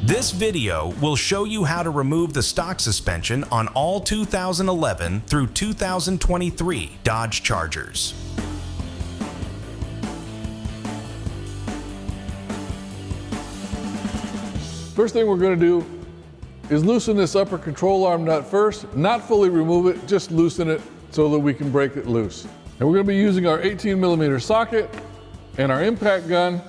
This video will show you how to remove the stock suspension on all 2011 through 2023 Dodge Chargers. First thing we're going to do is loosen this upper control arm nut first, not fully remove it, just loosen it so that we can break it loose. And we're going to be using our 18mm socket and our impact gun.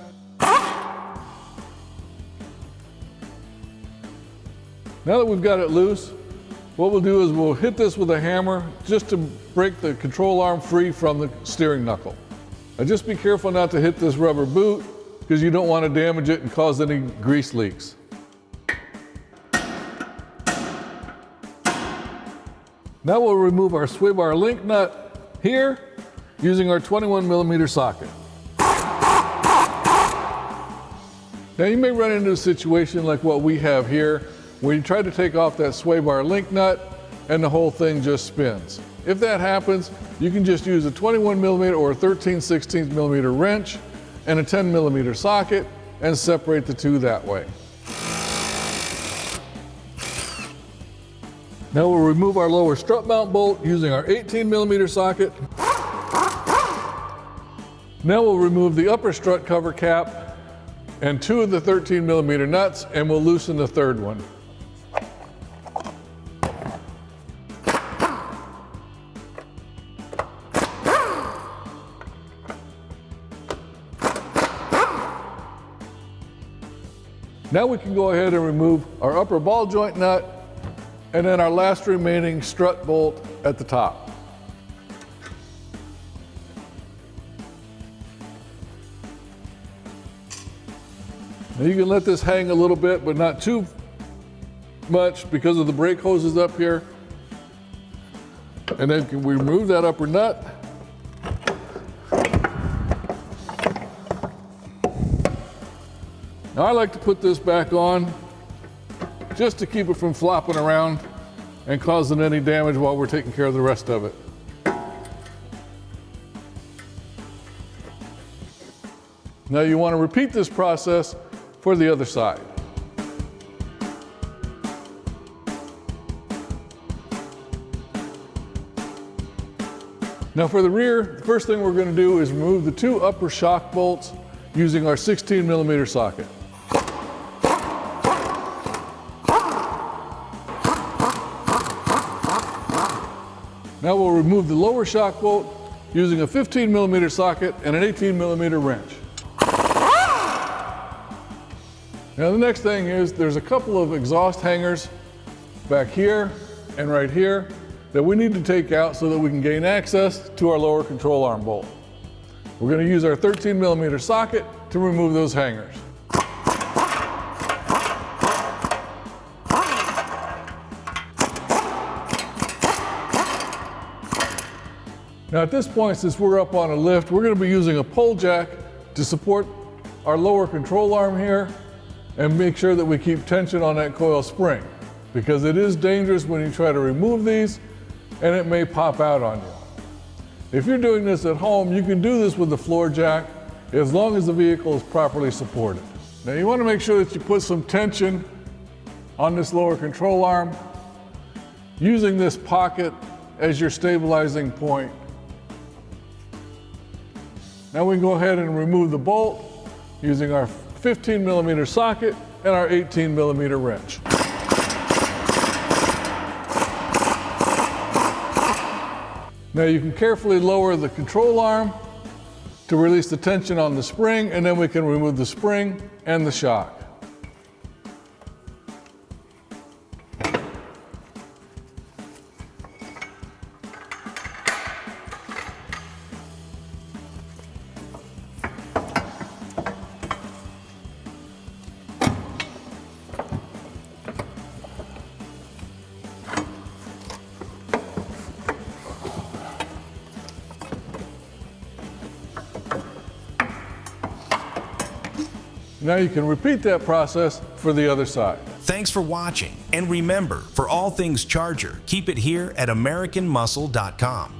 Now that we've got it loose, what we'll do is we'll hit this with a hammer just to break the control arm free from the steering knuckle. Now just be careful not to hit this rubber boot because you don't want to damage it and cause any grease leaks. Now we'll remove our sway bar link nut here using our 21mm socket. Now you may run into a situation like what we have here, where you try to take off that sway bar link nut and the whole thing just spins. If that happens, you can just use a 21mm or a 13/16mm wrench and a 10mm socket and separate the two that way. Now we'll remove our lower strut mount bolt using our 18mm socket. Now we'll remove the upper strut cover cap and two of the 13mm nuts, and we'll loosen the third one. Now we can go ahead and remove our upper ball joint nut and then our last remaining strut bolt at the top. Now you can let this hang a little bit, but not too much because of the brake hoses up here. And then we remove that upper nut. Now I like to put this back on just to keep it from flopping around and causing any damage while we're taking care of the rest of it. Now you want to repeat this process for the other side. Now for the rear, the first thing we're going to do is remove the two upper shock bolts using our 16mm socket. Now we'll remove the lower shock bolt using a 15mm socket and an 18mm wrench. Now the next thing is there's a couple of exhaust hangers back here and right here that we need to take out so that we can gain access to our lower control arm bolt. We're going to use our 13mm socket to remove those hangers. Now at this point, since we're up on a lift, we're going to be using a pole jack to support our lower control arm here and make sure that we keep tension on that coil spring, because it is dangerous when you try to remove these and it may pop out on you. If you're doing this at home, you can do this with the floor jack as long as the vehicle is properly supported. Now you want to make sure that you put some tension on this lower control arm using this pocket as your stabilizing point. Now we can go ahead and remove the bolt using our 15mm socket and our 18mm wrench. Now you can carefully lower the control arm to release the tension on the spring, and then we can remove the spring and the shock. Now you can repeat that process for the other side. Thanks for watching, and remember, for all things Charger, keep it here at AmericanMuscle.com.